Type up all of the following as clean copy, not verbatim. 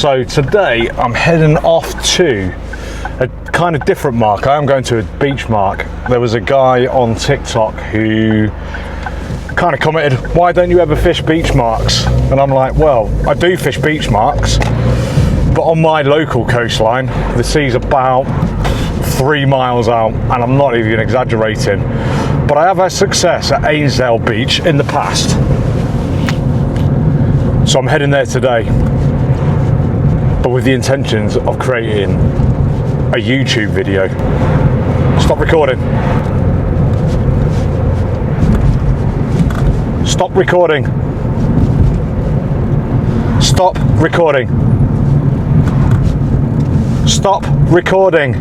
So today I'm heading off to a kind of different mark. I am going to a beach mark. There was a guy on TikTok who kind of commented, why don't you ever fish beach marks? And I'm like, well, I do fish beach marks, but on my local coastline, the sea's about 3 miles out, and I'm not even exaggerating. But I have had success at AINSDALE Beach in the past. So I'm heading there today, but with the intentions of creating a YouTube video. Stop recording. Stop recording. Stop recording. Stop recording.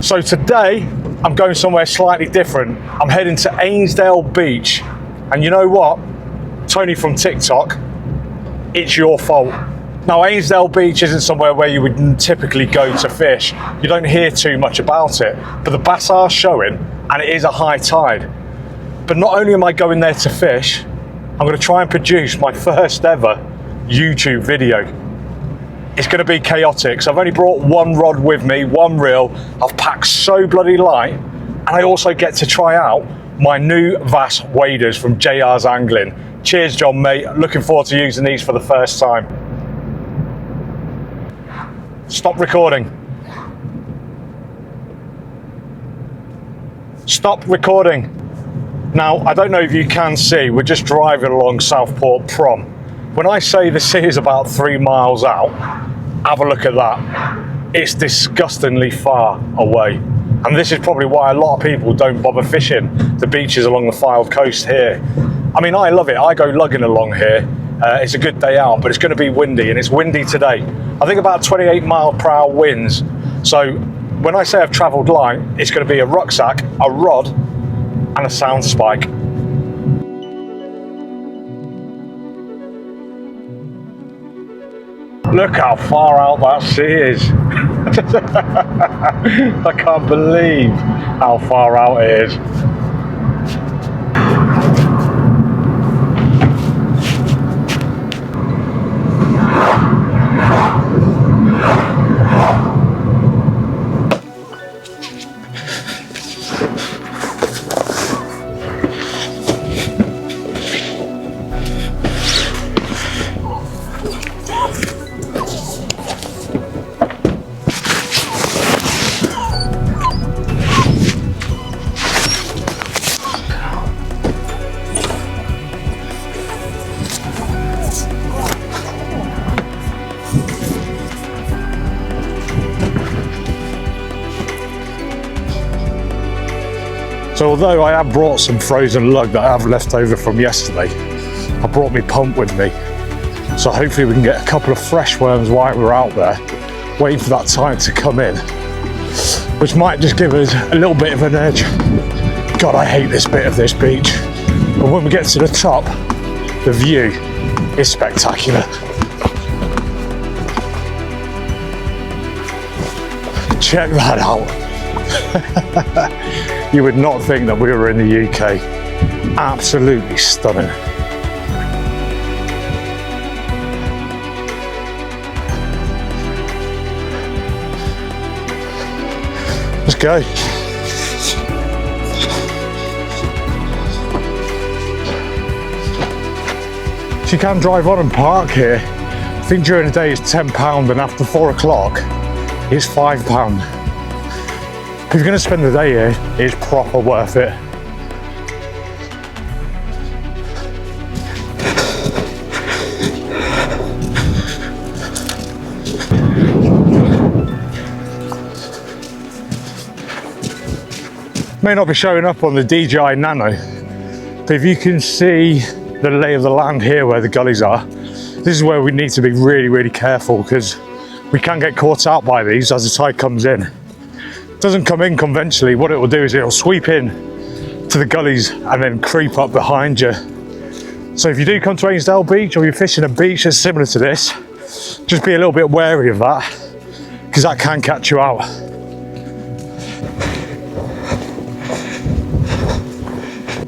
So today, I'm going somewhere slightly different. I'm heading to AINSDALE Beach. And you know what? Tony from TikTok, it's your fault. Now, AINSDALE Beach isn't somewhere where you would typically go to fish. You don't hear too much about it, but the bass are showing and it is a high tide. But not only am I going there to fish, I'm going to try and produce my first ever YouTube video. It's going to be chaotic. So I've only brought one rod with me, one reel. I've packed so bloody light, and I also get to try out my new Vass waders from JR's Angling. Cheers, John, mate. Looking forward to using these for the first time. Stop recording. Stop recording. Now, I don't know if you can see, we're just driving along Southport Prom. When I say the sea is about 3 miles out, have a look at that. It's disgustingly far away. And this is probably why a lot of people don't bother fishing the beaches along the Fylde coast here. I mean, I love it. I go lugging along here. It's a good day out, but it's going to be windy, and it's windy today. I think about 28 mile per hour winds. So when I say I've travelled light, it's going to be a rucksack, a rod, and a sound spike. Look how far out that sea is. I can't believe how far out it is. So although I have brought some frozen lug that I have left over from yesterday, I brought my pump with me. So hopefully we can get a couple of fresh worms while we're out there, waiting for that tide to come in, which might just give us a little bit of an edge. God, I hate this bit of this beach. But when we get to the top, the view is spectacular. Check that out. You would not think that we were in the UK. Absolutely stunning. Let's go. So you can drive on and park here. I think during the day it's £10 and after 4 o'clock it's £5. If you're going to spend the day here, it's proper worth it. May not be showing up on the DJI Nano, but if you can see the lay of the land here where the gullies are, this is where we need to be really, really careful, because we can get caught out by these as the tide comes in. Doesn't come in conventionally. What it will do is it'll sweep in to the gullies and then creep up behind you. So if you do come to AINSDALE Beach, or you're fishing a beach that's similar to this, just be a little bit wary of that, because that can catch you out.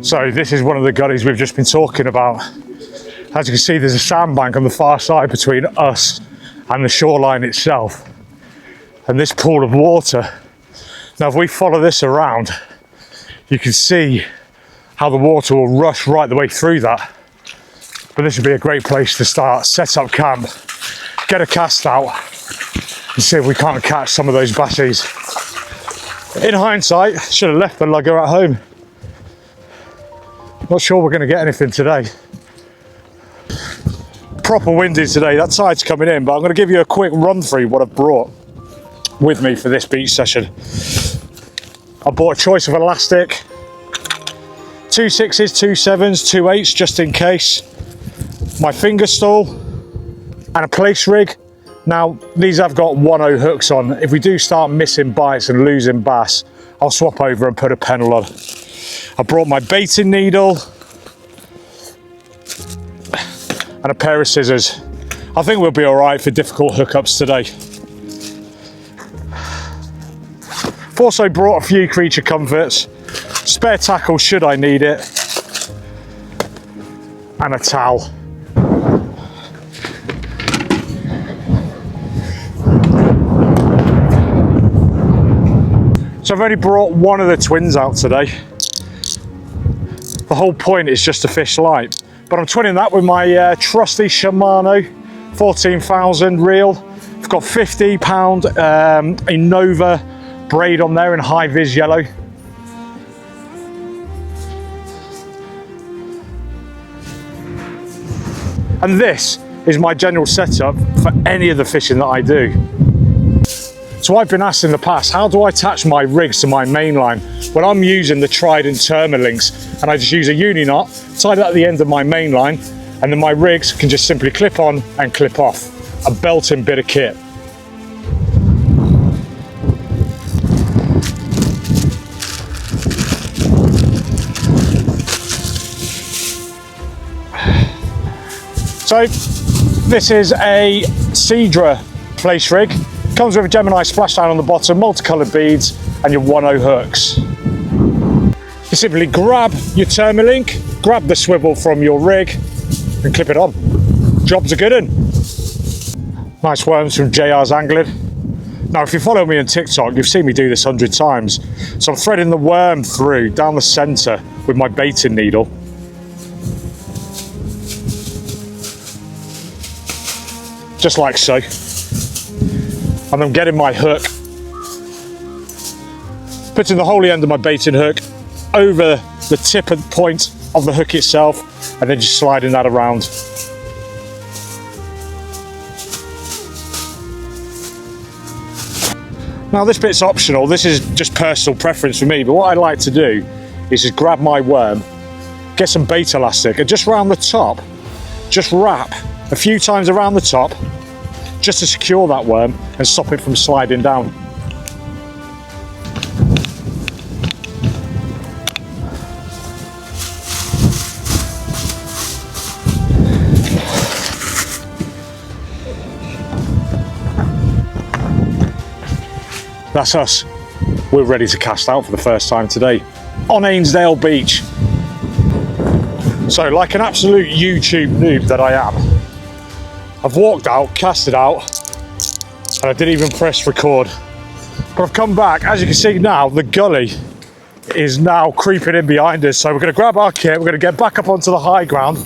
So this is one of the gullies we've just been talking about. As you can see, there's a sandbank on the far side between us and the shoreline itself. And this pool of water, now if we follow this around, you can see how the water will rush right the way through that. But this would be a great place to start, set up camp, get a cast out, and see if we can't catch some of those basses. In hindsight, should have left the lugger at home. Not sure we're going to get anything today. Proper windy today, that tide's coming in, but I'm going to give you a quick run through what I've brought with me for this beach session. I bought a choice of elastic, 2 6s, 2 7s, 2 8s just in case, my finger stool and a place rig. Now these have got 1/0 hooks on. If we do start missing bites and losing bass, I'll swap over and put a pennel on. I brought my baiting needle and a pair of scissors. I think we'll be all right for difficult hookups today. I've also brought a few creature comforts, spare tackle should I need it, and a towel. So I've only brought one of the twins out today. The whole point is just to fish light, but I'm twinning that with my trusty Shimano 14,000 reel. I've got 50-pound Innova braid on there in high vis yellow. And this is my general setup for any of the fishing that I do. So I've been asked in the past, how do I attach my rigs to my main line? Well, I'm using the Trident Termalinks, and I just use a uni knot, tie that at the end of my main line, and then my rigs can just simply clip on and clip off. A belting bit of kit. So this is a Cedra place rig. Comes with a Gemini splashdown on the bottom, multicolored beads, and your 1/0 hooks. You simply grab your Termalink, grab the swivel from your rig, and clip it on. Job's a good one. Nice worms from JR's Angling. Now, if you follow me on TikTok, you've seen me do this 100 times. So I'm threading the worm through down the center with my baiting needle. Just like so. And I'm getting my hook, putting the holy end of my baiting hook over the tip and point of the hook itself, and then just sliding that around. Now this bit's optional, this is just personal preference for me, but what I like to do is just grab my worm, get some bait elastic, and just round the top, just wrap a few times around the top, just to secure that worm and stop it from sliding down. That's us. We're ready to cast out for the first time today on AINSDALE Beach. So, like an absolute YouTube noob that I am, I've walked out, cast it out, and I didn't even press record. But I've come back, as you can see now, the gully is now creeping in behind us. So we're gonna grab our kit, we're gonna get back up onto the high ground.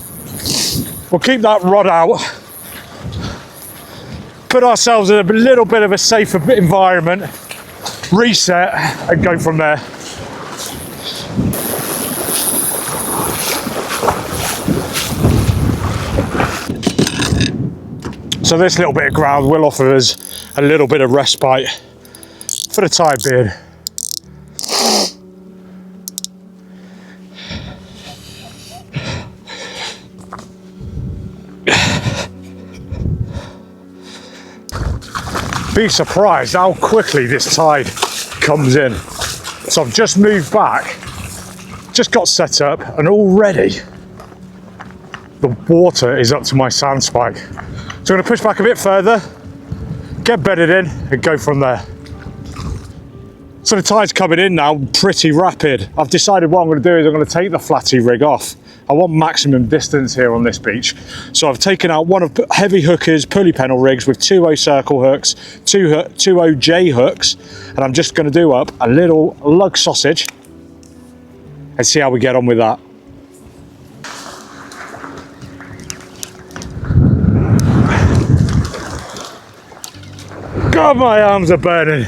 We'll keep that rod out, put ourselves in a little bit of a safer environment, reset, and go from there. So this little bit of ground will offer us a little bit of respite for the time being. Be surprised how quickly this tide comes in. So I've just moved back, just got set up, and already the water is up to my sand spike. So I'm going to push back a bit further, get bedded in, and go from there. So the tide's coming in now, pretty rapid. I've decided what I'm going to do is I'm going to take the flatty rig off. I want maximum distance here on this beach. So I've taken out one of Heavy Hooker's pulley pennel rigs with 2.0 circle hooks, 2.0 J hooks, and I'm just going to do up a little lug sausage and see how we get on with that. God, my arms are burning.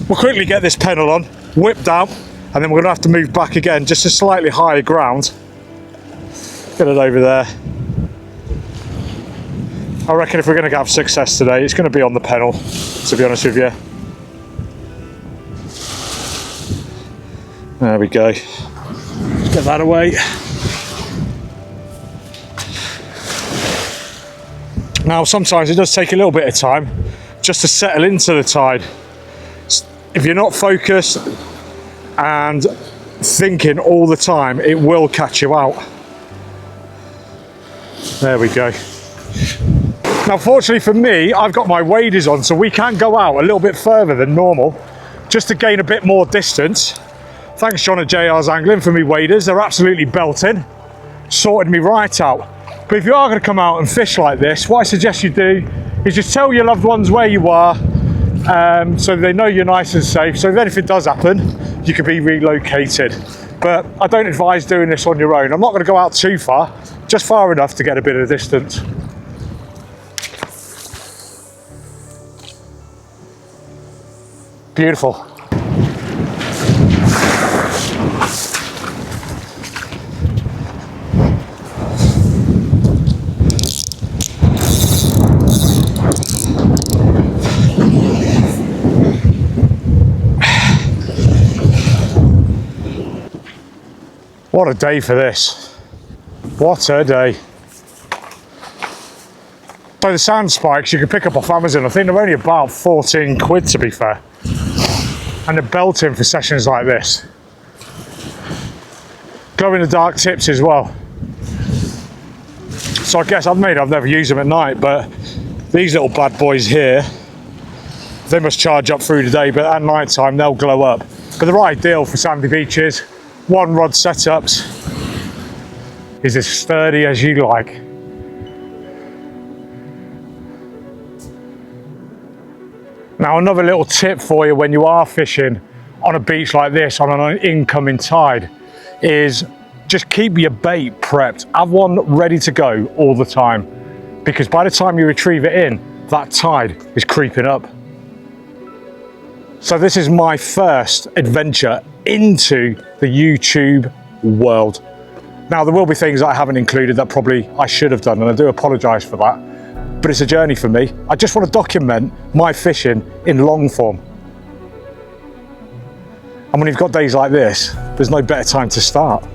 We'll quickly get this pennel on, whipped out, and then we're going to have to move back again just to slightly higher ground. Get it over there. I reckon if we're going to have success today, it's going to be on the pennel, to be honest with you. There we go. Let's get that away. Now, sometimes it does take a little bit of time just to settle into the tide. If you're not focused and thinking all the time, it will catch you out. There we go. Now, fortunately for me, I've got my waders on, so we can go out a little bit further than normal, just to gain a bit more distance. Thanks, John at JR's Angling, for me waders. They're absolutely belting. Sorted me right out. But if you are going to come out and fish like this, what I suggest you do is just tell your loved ones where you are, so they know you're nice and safe, so then if it does happen, you could be relocated. But I don't advise doing this on your own. I'm not going to go out too far, just far enough to get a bit of distance. Beautiful. What a day for this. What a day. So the sand spikes you can pick up off Amazon, I think they're only about 14 quid to be fair. And they're belting for sessions like this. Glow in the dark tips as well. So I guess I've never used them at night, but these little bad boys here, they must charge up through the day, but at night time they'll glow up. But they're ideal for sandy beaches. One rod setups is as sturdy as you like. Now, another little tip for you when you are fishing on a beach like this on an incoming tide is just keep your bait prepped. Have one ready to go all the time, because by the time you retrieve it in, that tide is creeping up. So this is my first adventure into the YouTube world. Now, there will be things that I haven't included that probably I should have done, and I do apologise for that, but it's a journey for me. I just want to document my fishing in long form. And when you've got days like this, there's no better time to start.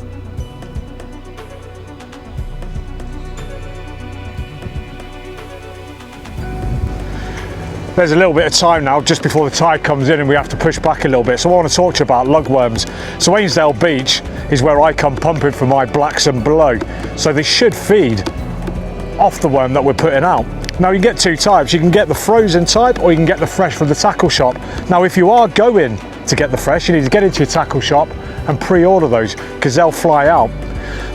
There's a little bit of time now just before the tide comes in and we have to push back a little bit. So I want to talk to you about lugworms. So AINSDALE Beach is where I come pumping for my blacks and below. So they should feed off the worm that we're putting out. Now, you can get two types. You can get the frozen type or you can get the fresh from the tackle shop. Now, if you are going to get the fresh, you need to get into your tackle shop and pre-order those because they'll fly out.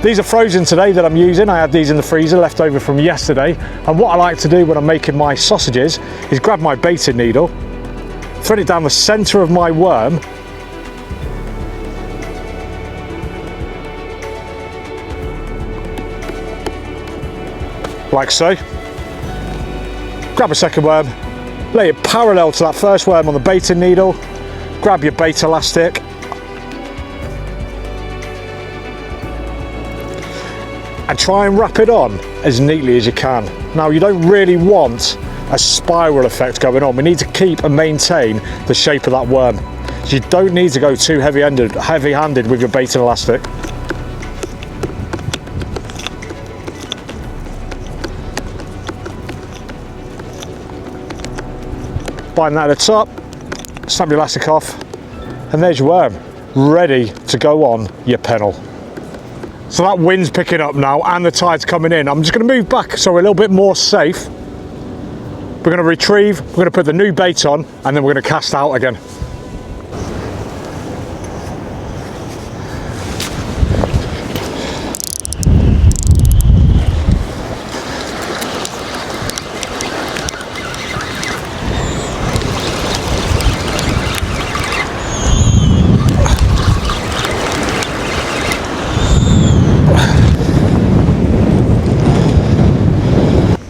These are frozen today that I'm using. I had these in the freezer left over from yesterday. And what I like to do when I'm making my sausages is grab my baiting needle, thread it down the center of my worm, like so. Grab a second worm, lay it parallel to that first worm on the baiting needle, grab your bait elastic, and try and wrap it on as neatly as you can. Now, you don't really want a spiral effect going on. We need to keep and maintain the shape of that worm. So you don't need to go too heavy-handed with your baiting elastic. Bind that at the top, snap your elastic off, and there's your worm, ready to go on your pennel. So that wind's picking up now and the tide's coming in. I'm just going to move back so we're a little bit more safe. We're going to retrieve, we're going to put the new bait on, and then we're going to cast out again.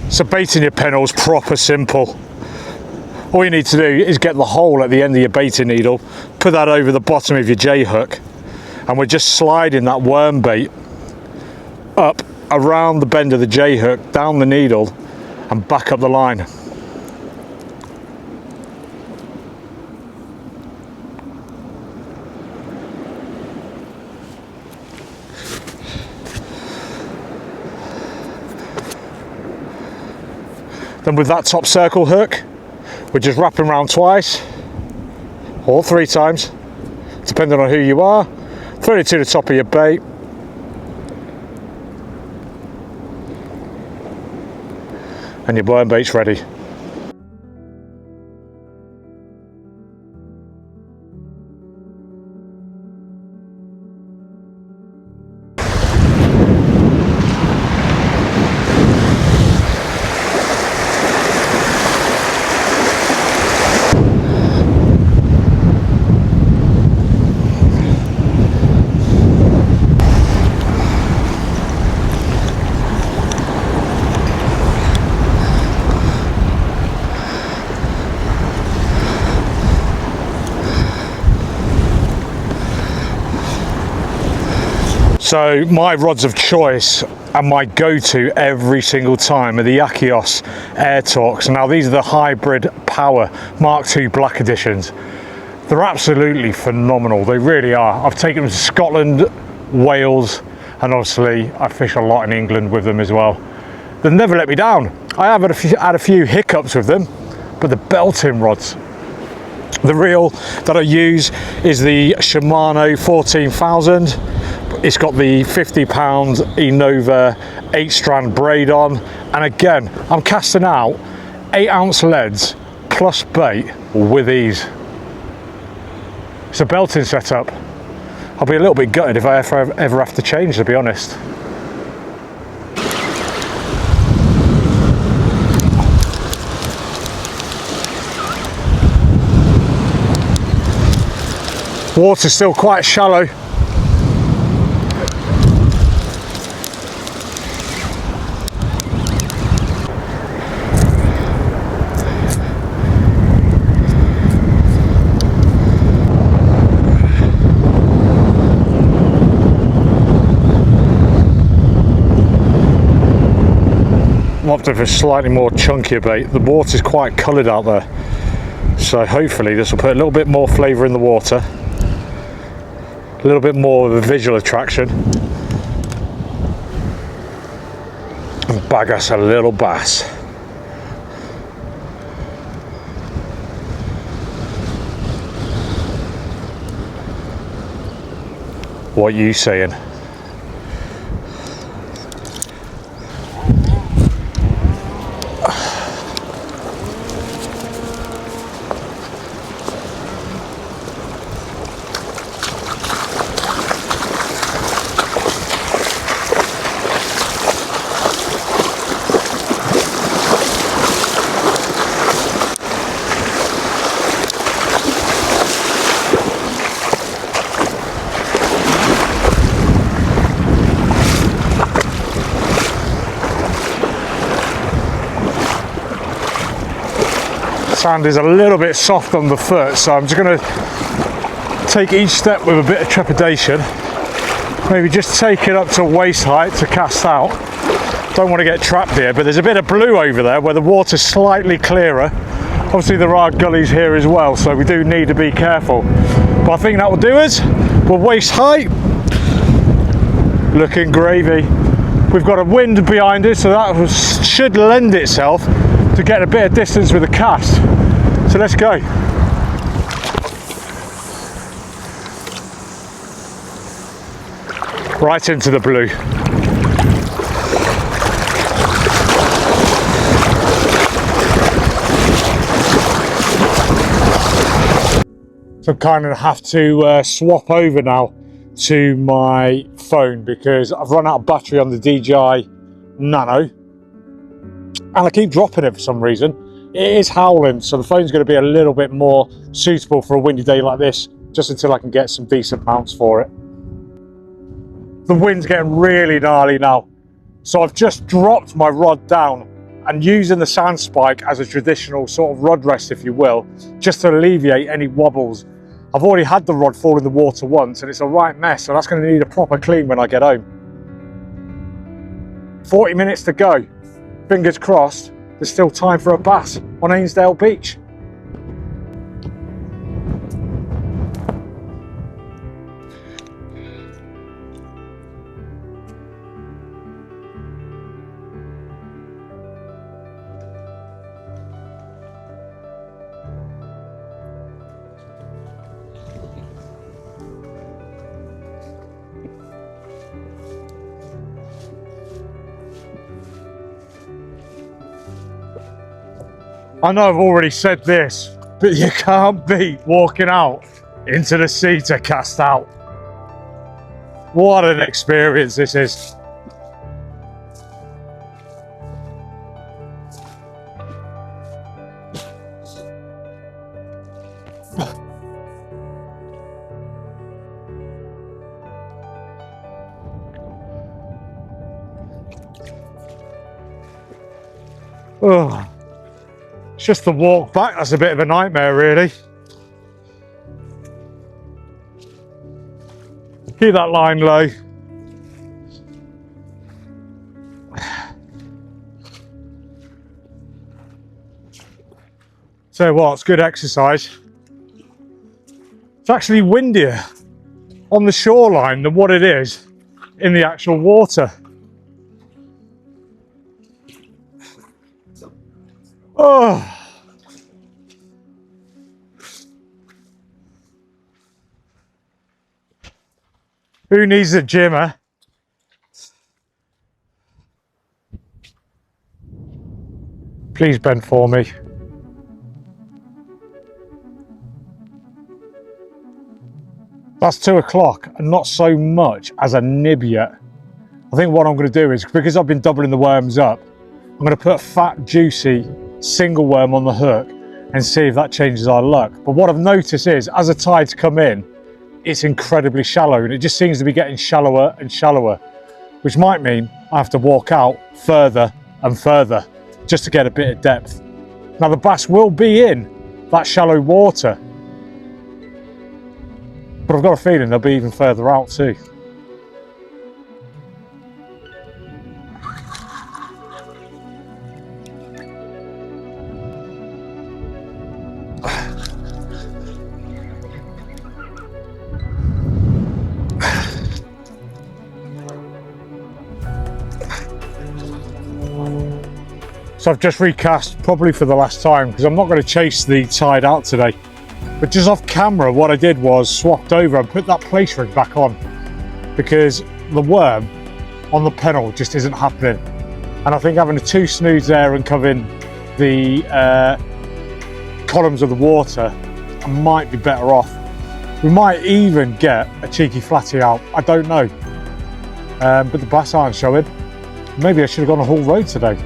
So baiting your pennell's proper simple. All you need to do is get the hole at the end of your baiting needle, put that over the bottom of your J-hook, and we're just sliding that worm bait up around the bend of the J-hook, down the needle, and back up the line. Then with that top circle hook, we're just wrapping around twice or 3 times, depending on who you are. Throw it to the top of your bait. And your worm bait's ready. So my rods of choice and my go-to every single time are the Achios Air Torques. Now these are the hybrid power Mark II Black Editions. They're absolutely phenomenal, they really are. I've taken them to Scotland, Wales, and obviously I fish a lot in England with them as well. They've never let me down. I have had a few hiccups with them, but the belting rods. The reel that I use is the Shimano 14,000. It's got the 50-pound Enova 8-strand braid on, and again, I'm casting out 8-ounce leads plus bait with ease. It's a belting setup. I'll be a little bit gutted if I ever have to change, to be honest. Water's still quite shallow. I'm opting for slightly more chunkier bait. The water's quite coloured out there, so hopefully this will put a little bit more flavour in the water, a little bit more of a visual attraction, and bag us a little bass. What are you saying? Sand is a little bit soft on the foot, so I'm just going to take each step with a bit of trepidation. Maybe just take it up to waist height to cast out. Don't want to get trapped here, but there's a bit of blue over there where the water's slightly clearer. Obviously there are gullies here as well, so we do need to be careful. But I think that will do us. We're waist height, looking gravy. We've got a wind behind us, so that should lend itself to get a bit of distance with the cast. So let's go. right into the blue. So I kind of have to swap over now to my phone because I've run out of battery on the DJI Nano and I keep dropping it for some reason. It is howling, so the phone's going to be a little bit more suitable for a windy day like this, just until I can get some decent mounts for it. The wind's getting really gnarly now, so I've just dropped my rod down and using the sand spike as a traditional sort of rod rest, if you will, just to alleviate any wobbles. I've already had the rod fall in the water once and it's a right mess, so that's going to need a proper clean when I get home. 40 minutes to go. Fingers crossed, there's still time for a bass on AINSDALE Beach. I know I've already said this, but you can't beat walking out into the sea to cast out. What an experience this is. Oh. It's just the walk back that's a bit of a nightmare, really. Keep that line low. So what, it's good exercise. It's actually windier on the shoreline than what it is in the actual water. Oh. Who needs a gym, eh? Please bend for me. That's 2 o'clock and not so much as a nib yet. I think what I'm going to do is, because I've been doubling the worms up, I'm going to put a fat, juicy single worm on the hook and see if that changes our luck. But what I've noticed is, as the tides come in, it's incredibly shallow and it just seems to be getting shallower and shallower, which might mean I have to walk out further and further just to get a bit of depth. Now the bass will be in that shallow water, but I've got a feeling they'll be even further out too. So I've just recast probably for the last time because I'm not going to chase the tide out today. But just off camera, what I did was swapped over and put that place rig back on because the worm on the pennel just isn't happening. And I think having the 2 snoods there and covering the columns of the water, I might be better off. We might even get a cheeky flatty out, I don't know. But the bass aren't showing. Maybe I should have gone a whole road today.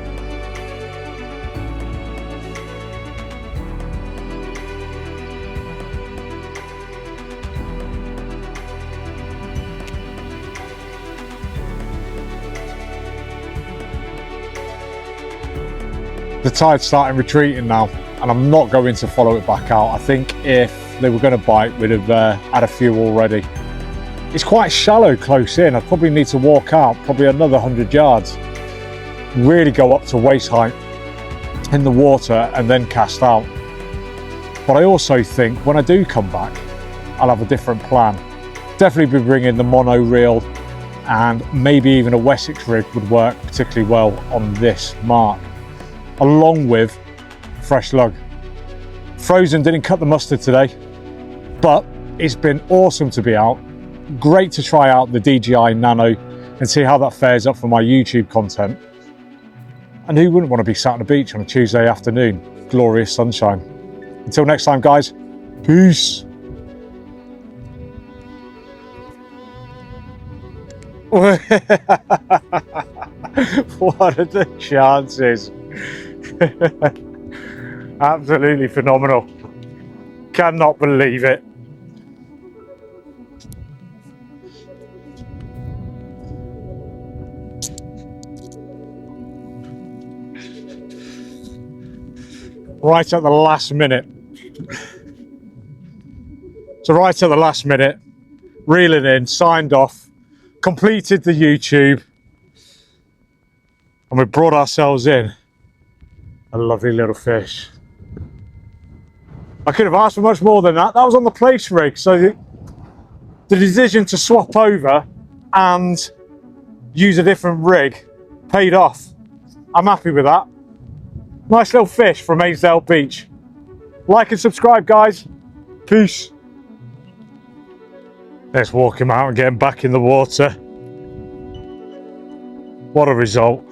The tide's starting retreating now and I'm not going to follow it back out. I think if they were going to bite, we'd have had a few already. It's quite shallow close in. I'd probably need to walk out probably another 100 yards, really go up to waist height in the water and then cast out. But I also think when I do come back, I'll have a different plan. Definitely be bringing the mono reel and maybe even a Wessex rig would work particularly well on this mark, along with fresh lug. Frozen didn't cut the mustard today, but it's been awesome to be out great to try out the DJI Nano and see how that fares up for my YouTube content. And who wouldn't want to be sat on the beach on a Tuesday afternoon? Glorious sunshine. Until next time, guys, peace. What are the chances? Absolutely phenomenal. Cannot believe it. Right at the last minute. So right at the last minute, reeling in, signed off, completed the YouTube, and we brought ourselves in a lovely little fish. I could have asked for much more than that. That was on the place rig, so the decision to swap over and use a different rig paid off. I'm happy with that. Nice little fish from AINSDALE Beach. Like and subscribe, guys. Peace. Let's walk him out and get him back in the water. What a result.